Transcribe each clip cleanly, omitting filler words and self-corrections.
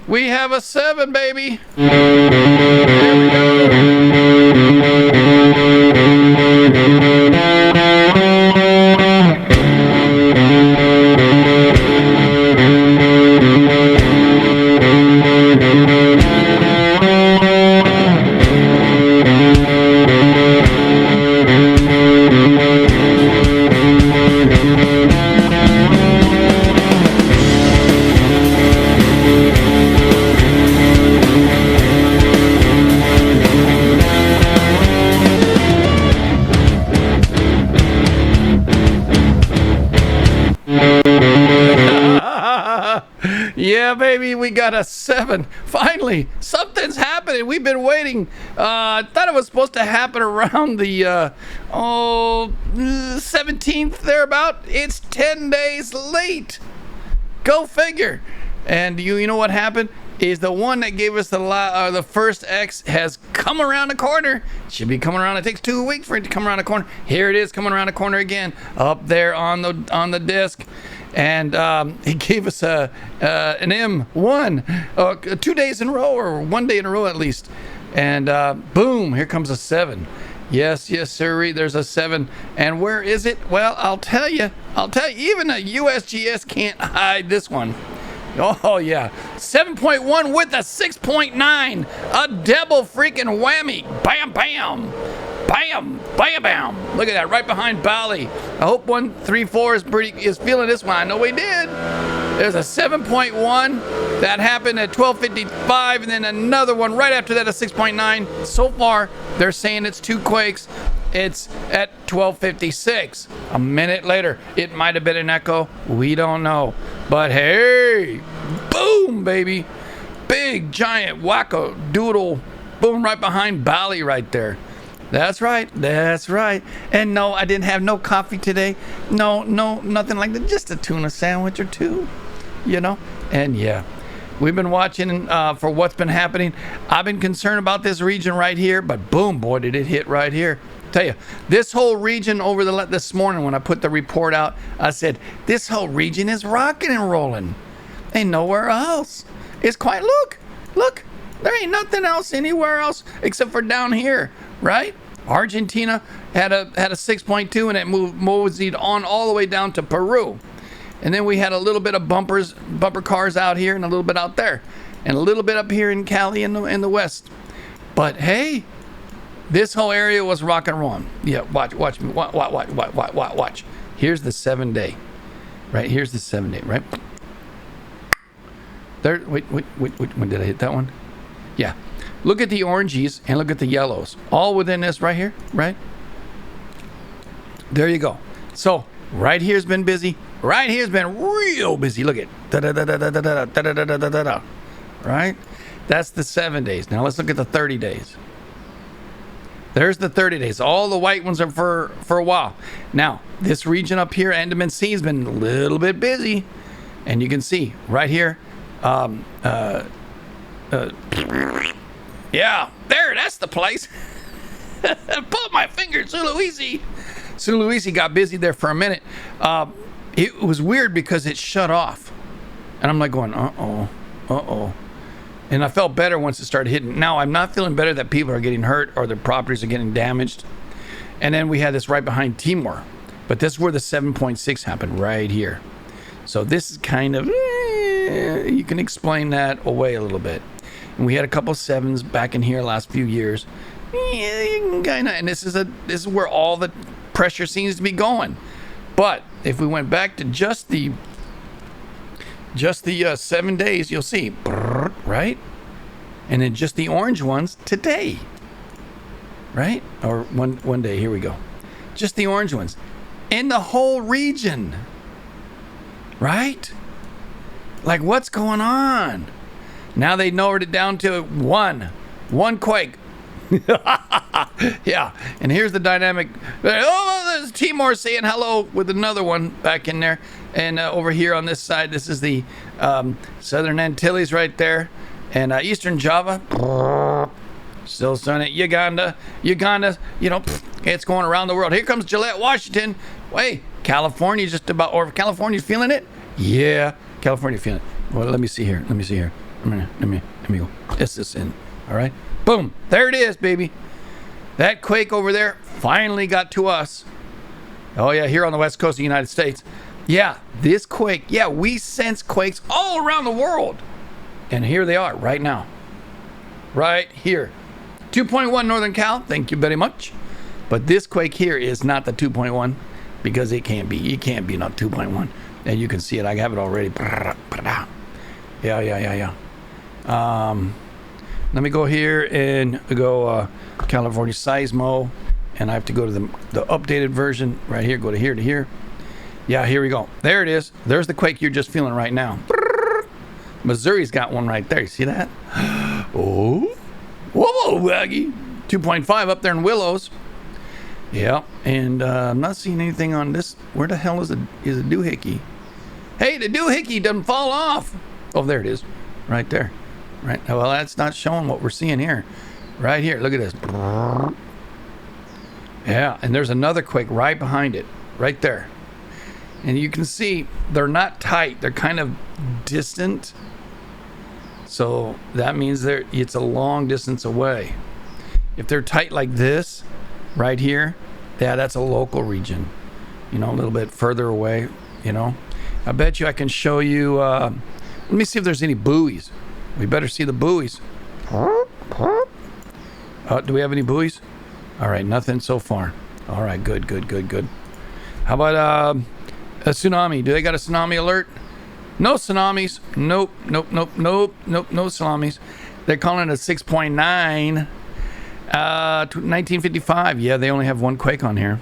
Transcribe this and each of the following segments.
We have a 7, baby. Here we Yeah, baby, we got a 7. Finally, something's happening. We've been waiting. I thought it was supposed to happen around the 17th, thereabout. It's 10 days late. Go figure. And you know what happened? Is the one that gave us the first X has come around the corner. Should be coming around. It takes 2 weeks for it to come around the corner. Here it is coming around the corner again, up there on the disc. And he gave us an M1 2 days in a row, or 1 day in a row at least. And boom, here comes a 7. Yes, sir. There's a 7. And where is it? Well, I'll tell you. Even a USGS can't hide this one. Oh, yeah. 7.1 with a 6.9. A double freaking whammy. Bam, bam. Bam, bam, bam. Look at that, right behind Bali. I hope 134 is feeling this one. I know we did. There's a 7.1 that happened at 12:55, and then another one right after that, a 6.9. So far, they're saying it's 2 quakes. It's at 12:56. A minute later, it might have been an echo. We don't know. But hey, boom, baby. Big, giant, wacko, doodle, boom, right behind Bali right there. That's right. And no, I didn't have no coffee today. No, nothing like that. Just a tuna sandwich or 2, And yeah, we've been watching for what's been happening. I've been concerned about this region right here, but boom, boy, did it hit right here. Tell you, this whole region this morning when I put the report out, I said, this whole region is rocking and rolling. Ain't nowhere else. It's quiet. Look, there ain't nothing else anywhere else except for down here. Right? Argentina had a 6.2, and it moseyed on all the way down to Peru. And then we had a little bit of bumper cars out here and a little bit out there. And a little bit up here in Cali in the west. But hey, this whole area was rock and roll. Yeah, watch me. Watch. Here's the 7-day. Right? Here's the 7-day, right? There, wait, when did I hit that one? Yeah. Look at the oranges and look at the yellows. All within this right here, right? There you go. So right here's been busy. Right here's been real busy. Look at right? That's the 7 days. Now let's look at the 30 days. There's the 30 days. All the white ones are for a while. Now, this region up here, Andaman Sea, has been a little bit busy. And you can see right here, yeah, there, that's the place. Pull my finger, Sulawesi. Sulawesi got busy there for a minute. It was weird because it shut off. And I'm like going, uh-oh. And I felt better once it started hitting. Now, I'm not feeling better that people are getting hurt or their properties are getting damaged. And then we had this right behind Timor. But this is where the 7.6 happened, right here. So this is kind of, you can explain that away a little bit. And we had a couple 7s back in here last few years. Yeah, you can kind of, and this is where all the pressure seems to be going. But if we went back to just the 7 days, you'll see, right? And then just the orange ones today, right? Or one day. Here we go. Just the orange ones in the whole region, right? Like, what's going on? Now they narrowed it down to one quake. Yeah, and here's the dynamic. Oh, there's Timor saying hello with another one back in there. And over here on this side, this is the Southern Antilles right there. And Eastern Java, still sunny. Uganda, it's going around the world. Here comes Gillette, Washington. Wait, California's feeling it? Yeah, California feeling it. Well, let me see here. Let me go. It's this in. All right. Boom. There it is, baby. That quake over there finally got to us. Oh, yeah, here on the west coast of the United States. Yeah, this quake. Yeah, we sense quakes all around the world. And here they are right now. Right here. 2.1 Northern Cal. Thank you very much. But this quake here is not the 2.1 because it can't be. It can't be not 2.1. And you can see it. I have it already. Yeah. Let me go here and go California Seismo. And I have to go to the updated version right here. Go to here to here. Yeah, here we go. There it is. There's the quake you're just feeling right now. Missouri's got one right there. You see that? Oh. Whoa, waggy. 2.5 up there in Willows. Yeah, and I'm not seeing anything on this. Where the hell is a doohickey? Hey, the doohickey doesn't fall off. Oh, there it is. Right there. Right. Well, that's not showing what we're seeing here. Right here. Look at this. Yeah, and there's another quake right behind it. Right there. And you can see they're not tight. They're kind of distant. So that means it's a long distance away. If they're tight like this, right here, yeah, that's a local region. You know, a little bit further away, you know. I bet you I can show you, let me see if there's any buoys. We better see the buoys. Do we have any buoys? All right, nothing so far. All right, good. How about a tsunami? Do they got a tsunami alert? No tsunamis. Nope. No tsunamis. They're calling it a 6.9. 1955. Yeah, they only have one quake on here.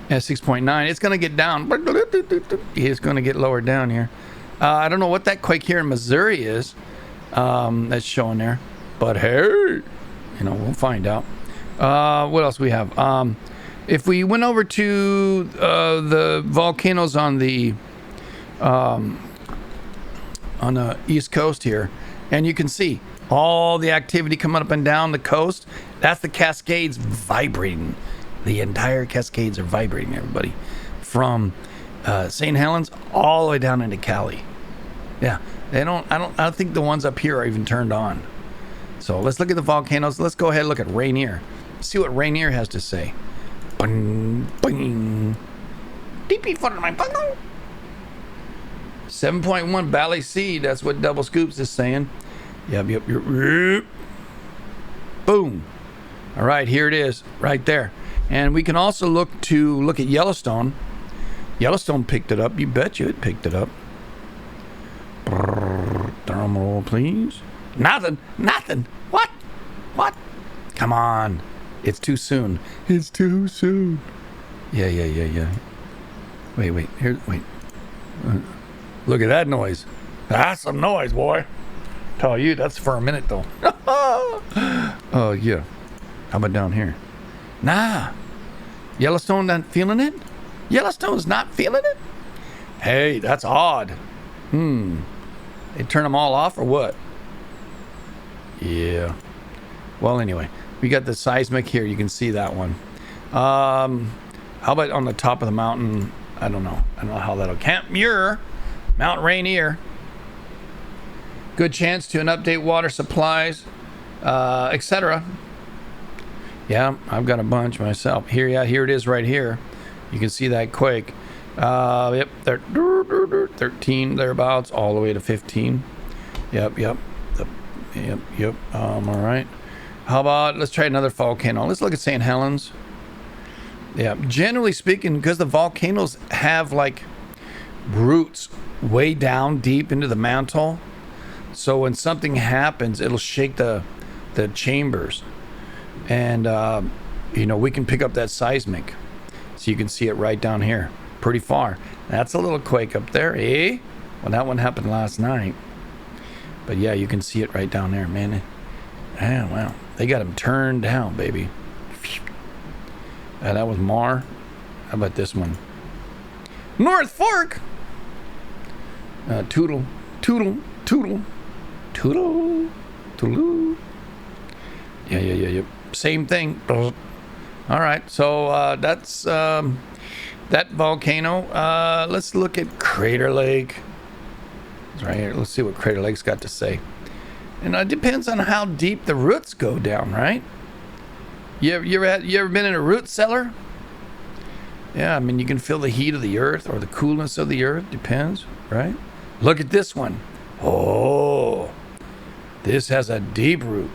Yeah, 6.9. It's going to get down. It's going to get lower down here. I don't know what that quake here in Missouri is. That's showing there. But hey, you know, we'll find out. What else we have? If we went over to the volcanoes on the East Coast here, and you can see all the activity coming up and down the coast. That's the Cascades vibrating. The entire Cascades are vibrating, everybody, from St. Helens all the way down into Cali. Yeah, I don't think the ones up here are even turned on. So let's look at the volcanoes. Let's go ahead and look at Rainier. See what Rainier has to say. Bing, bing. Deepy for my bungo. 7.1 Valley Seed. That's what Double Scoops is saying. Yep. Boom. All right, here it is, right there. And we can also look at Yellowstone. Yellowstone picked it up. You bet you it picked it up. Drum roll, please. Nothing. What? Come on. It's too soon. It's too soon. Yeah. Wait. Here, wait. Look at that noise. That's some noise, boy. Tell you, that's for a minute, though. Oh, yeah. How about down here? Nah. Yellowstone not feeling it? Yellowstone's not feeling it? Hey, that's odd. They turn them all off or what? Yeah. Well, anyway, we got the seismic here. You can see that one. How about on the top of the mountain? I don't know how that'll... Camp Muir, Mount Rainier. Good chance to update water supplies, etc. Yeah, I've got a bunch myself. Here it is right here. You can see that quake. Yep, 13 thereabouts, all the way to 15. Yep. All right. How about, let's try another volcano. Let's look at St. Helens. Yeah, generally speaking, because the volcanoes have like roots way down deep into the mantle, so when something happens, it'll shake the chambers, and we can pick up that seismic. So you can see it right down here, pretty far. That's a little quake up there, eh? Well, that one happened last night, but yeah, you can see it right down there, man. Yeah, wow, they got them turned down, baby. That was Mar. How about this one? North Fork. Toodle. Yeah. Same thing. All right. So that's that volcano. Let's look at Crater Lake. right here. Let's see what Crater Lake's got to say. And it depends on how deep the roots go down, right? You ever been in a root cellar? Yeah, I mean, you can feel the heat of the earth or the coolness of the earth. Depends, right? Look at this one. Oh, this has a deep root.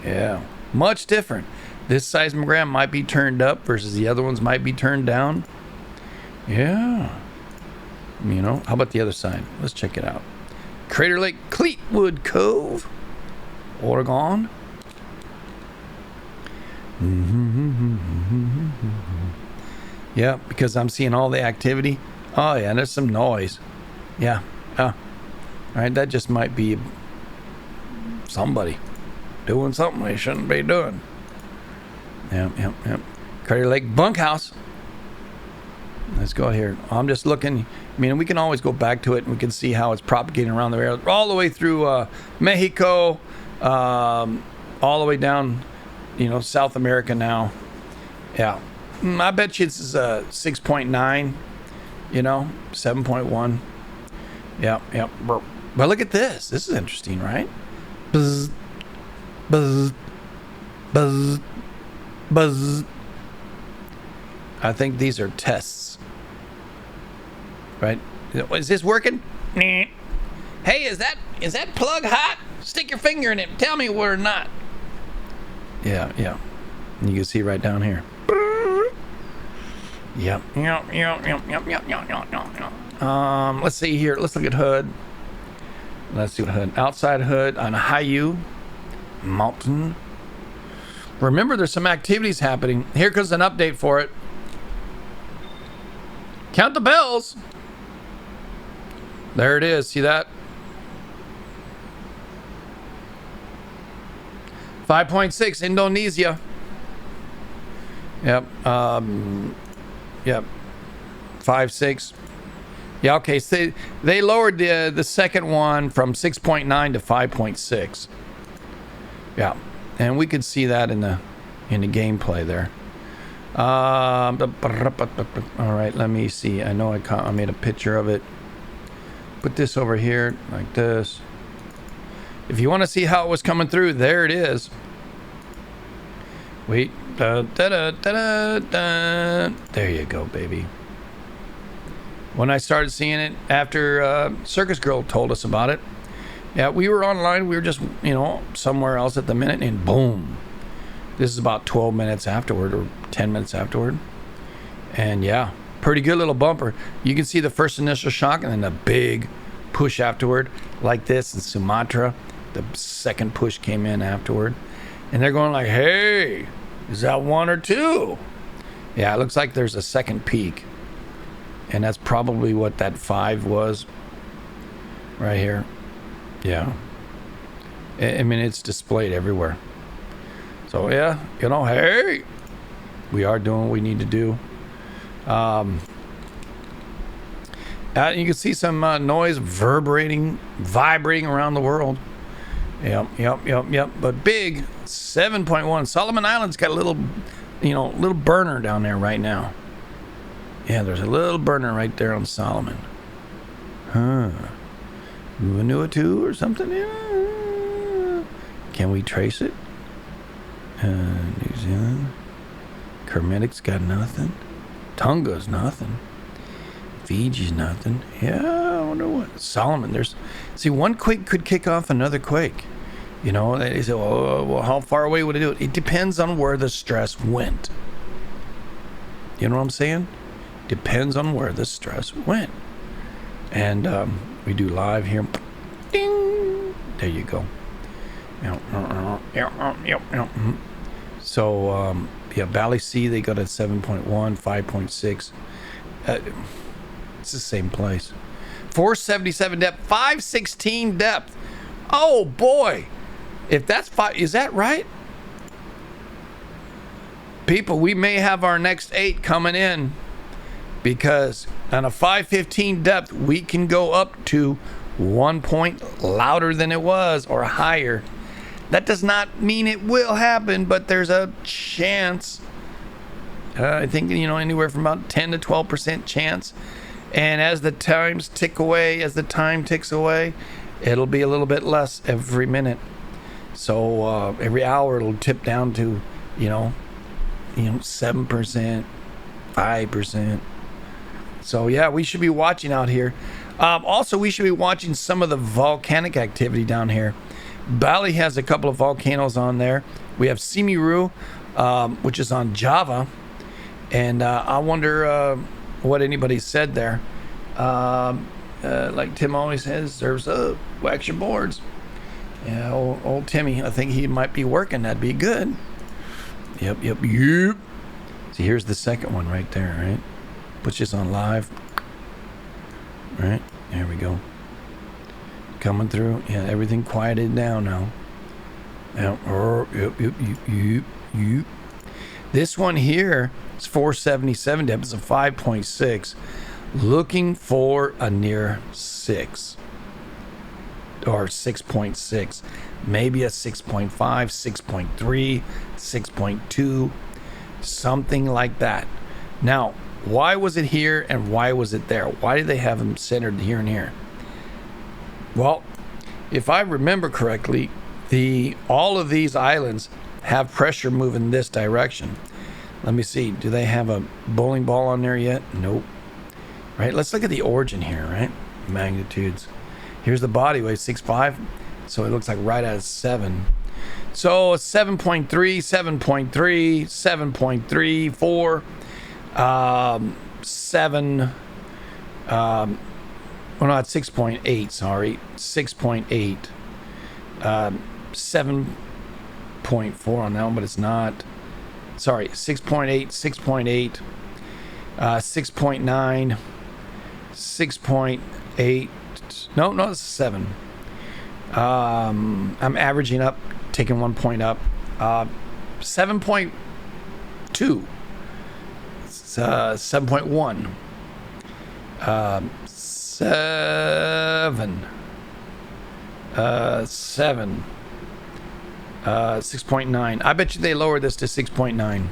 Yeah, much different. This seismogram might be turned up versus the other ones might be turned down. Yeah. You know, how about the other side? Let's check it out. Crater Lake, Cleetwood Cove, Oregon. Yeah, because I'm seeing all the activity. Oh yeah, there's some noise. Yeah. All right, that just might be somebody doing something they shouldn't be doing. Yep. Crater Lake Bunkhouse. Let's go here. I'm just looking. I mean, we can always go back to it and we can see how it's propagating around the area, all the way through Mexico, all the way down, you know, South America now. Yeah. I bet you it's 6.9, you know, 7.1. Yep. But look at this. This is interesting, right? Buzz, buzz, buzz, buzz. I think these are tests. Right? Is this working? Hey, is that plug hot? Stick your finger in it and tell me we're not. Yeah. You can see right down here. Yep. Let's see here. Let's look at hood. Let's see what hood. Outside hood on Hayu Mountain. Remember, there's some activities happening. Here comes an update for it. Count the bells. There it is. See that? 5.6 Indonesia. Yep. Yep. 5.6. Yeah. Okay. So they lowered the second one from 6.9 to 5.6. Yeah, and we could see that in the gameplay there. All right. Let me see. I know I made a picture of it. Put this over here like this. If you want to see how it was coming through, there it is. Wait. There you go, baby. When I started seeing it after Circus Girl told us about it, yeah, we were online. We were just, you know, somewhere else at the minute, and boom. This is about 12 minutes afterward or 10 minutes afterward. And yeah, pretty good little bumper. You can see the first initial shock and then the big push afterward, like this in Sumatra. The second push came in afterward. And they're going like, hey, is that one or two? Yeah, it looks like there's a second peak. And that's probably what that 5 was right here. Yeah. I mean, it's displayed everywhere. So, yeah, you know, hey, we are doing what we need to do. You can see some noise vibrating around the world. Yep. But big 7.1. Solomon Island's got a little burner down there right now. Yeah, there's a little burner right there on Solomon. Huh. Vanuatu or something? Yeah. Can we trace it? New Zealand. Kermitic's got nothing. Tonga's nothing. Fiji's nothing. Yeah, I wonder what. Solomon, see, one quake could kick off another quake. You know, they say, well, how far away would it do it? It depends on where the stress went. You know what I'm saying? Depends on where the stress went. And we do live here. Ding! There you go. So, yeah, Valley C, they got at 7.1, 5.6. It's the same place. 477 depth, 516 depth. Oh, boy. If that's 5, is that right? People, we may have our next 8 coming in, because on a 515 depth, we can go up to 1 point louder than it was or higher. That does not mean it will happen, but there's a chance. I think, you know, anywhere from about 10 to 12% chance. And as the times tick away, as the time ticks away, it'll be a little bit less every minute. So every hour it'll tip down to, 7%, 5%. So yeah, we should be watching out here. Also, we should be watching some of the volcanic activity down here. Bali has a couple of volcanoes on there. We have Semeru, which is on Java. And I wonder what anybody said there. Like Tim always says, serves up, wax your boards. Yeah, old Timmy, I think he might be working. That'd be good. Yep. See, here's the second one right there, right? Puts this on live. Right, there we go. Coming through. Yeah, everything quieted down now. Yep. This one here is 477 depth. It's a 5.6. Looking for a near 6. Or 6.6. Maybe a 6.5, 6.3, 6.2. Something like that. Now, why was it here and why was it there? Why did they have them centered here and here? Well, if I remember correctly, all of these islands have pressure moving this direction. Let me see. Do they have a bowling ball on there yet? Nope. Right? Let's look at the origin here, right? Magnitudes. Here's the body weight, 6.5. So it looks like right at 7. So 7.3, 7.3, 7.3, 4, 7. Well, not 6.8. Sorry, 6.8. 7.4 on that one, but it's not. Sorry, 6.8, 6.8, 6.9, 6.8. No, it's 7. I'm averaging up, taking 1 point up. 7.2. 7.1. 7. 7. 6.9. I bet you they lowered this to 6.9.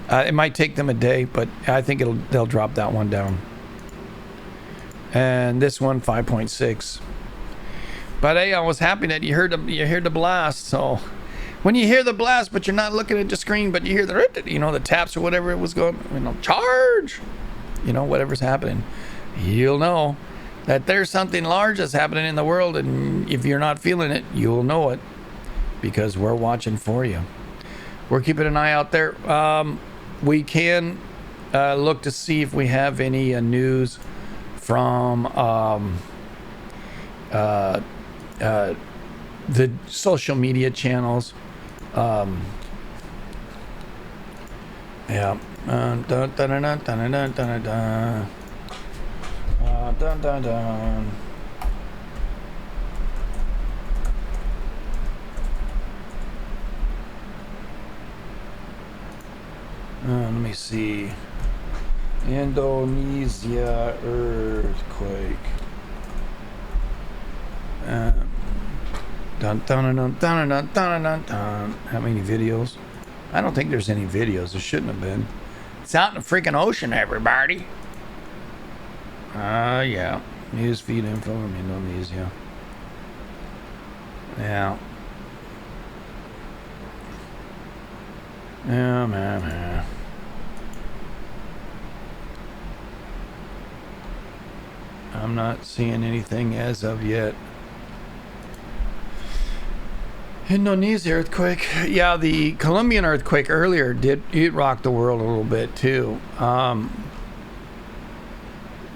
It might take them a day, but I think they'll drop that one down. And this one 5.6. But hey, I was happy that you heard the blast. So when you hear the blast, but you're not looking at the screen, but you hear the taps or whatever it was going, charge, whatever's happening, you'll know that there's something large that's happening in the world, and if you're not feeling it, you'll know it, because we're watching for you. We're keeping an eye out there. We can look to see if we have any news from the social media channels. Yeah. Dun, dun, dun, dun, dun, dun, dun, dun, dun. Dun, dun, dun. Let me see. Indonesia earthquake. Dun, dun, dun, dun, dun, dun, dun, dun, dun. How many videos? I don't think there's any videos. There shouldn't have been. It's out in the freaking ocean, everybody. Yeah. Newsfeed info from Indonesia. Yeah. Yeah, man. I'm not seeing anything as of yet. Indonesia earthquake. Yeah, the Colombian earthquake earlier it rocked the world a little bit too.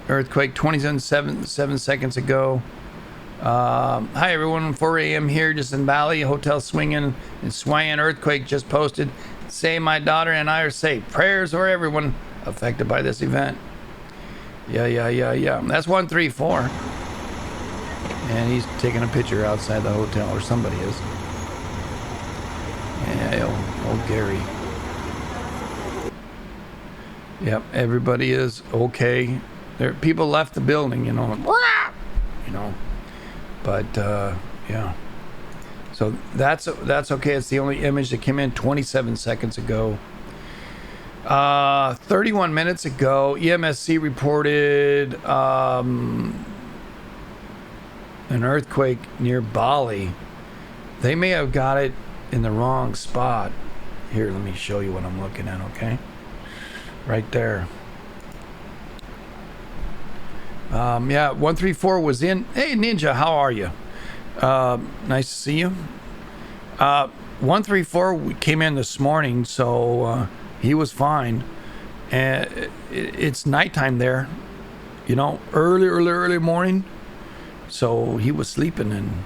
Earthquake 27 seconds ago. Hi everyone, 4 a.m. here, just in Bali, hotel swinging and swaying. Earthquake just posted. Say my daughter and I are safe. Prayers for everyone affected by this event. Yeah. That's 134. And he's taking a picture outside the hotel, or somebody is. Yeah, old Gary. Yep, everybody is okay. People left the building, but yeah. So that's okay. It's the only image that came in 27 seconds ago. 31 minutes ago, EMSC reported an earthquake near Bali. They may have got it in the wrong spot. Here, let me show you what I'm looking at, okay? Right there. Yeah, 134 was in. Hey, Ninja, how are you? Nice to see you. 134 came in this morning, so he was fine. And it's nighttime there, you know, early morning. So he was sleeping, and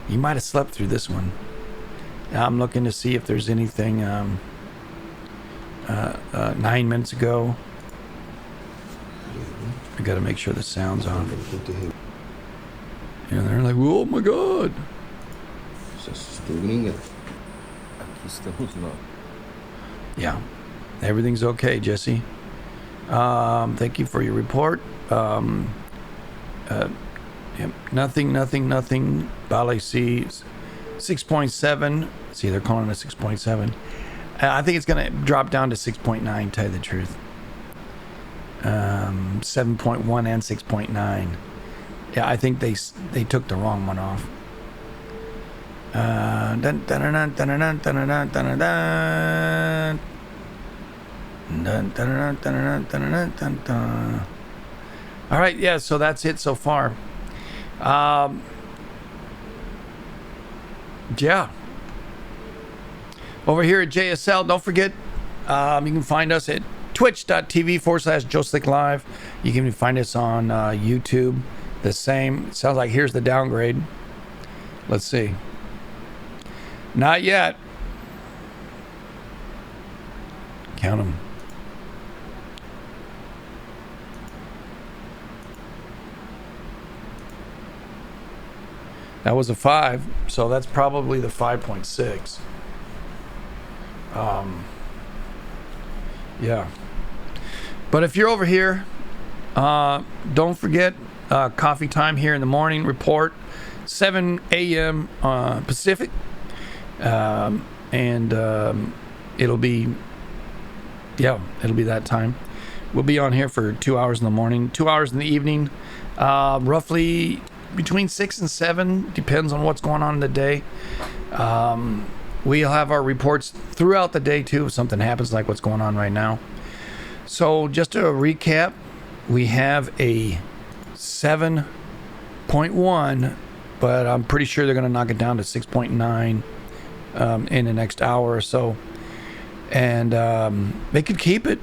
he might have slept through this one. I'm looking to see if there's anything 9 minutes ago. I got to make sure the sound's on. And they're like, oh my God. Yeah, everything's okay, Jesse. Thank you for your report. Yep. Nothing. Bali sees 6.7. See, they're calling it 6.7. I think it's going to drop down to 6.9, tell you the truth. 7.1 and 6.9. Yeah, I think they took the wrong one off. All right, yeah, so that's it so far. Yeah. Over here at JSL, don't forget, you can find us at twitch.tv/JoeSlickLive. You can find us on YouTube. The same. It sounds like here's the downgrade. Let's see. Not yet. Count them. That was a 5, so that's probably the 5.6. Yeah. But if you're over here, don't forget coffee time here in the morning report, 7 a.m. Pacific, and it'll be that time. We'll be on here for 2 hours in the morning, 2 hours in the evening, roughly between 6 and 7, depends on what's going on in the day. We'll have our reports throughout the day too if something happens like what's going on right now. So just to recap, we have a 7.1, but I'm pretty sure they're going to knock it down to 6.9 in the next hour or so. And they could keep it,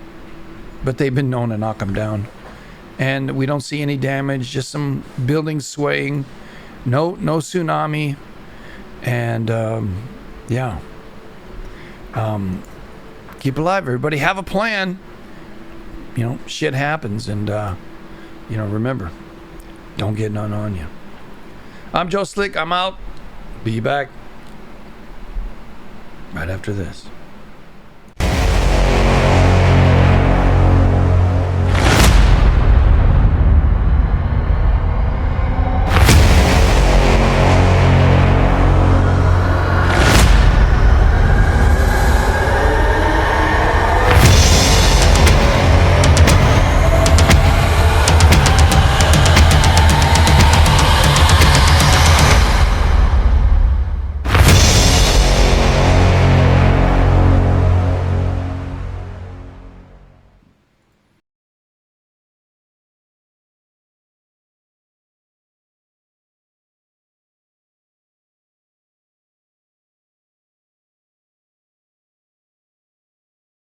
but they've been known to knock them down. And we don't see any damage, just some buildings swaying, no tsunami, and yeah. Keep alive, everybody. Have a plan. You know, shit happens, and you know, remember, don't get none on you. I'm Joe Slick. I'm out. Be back right after this.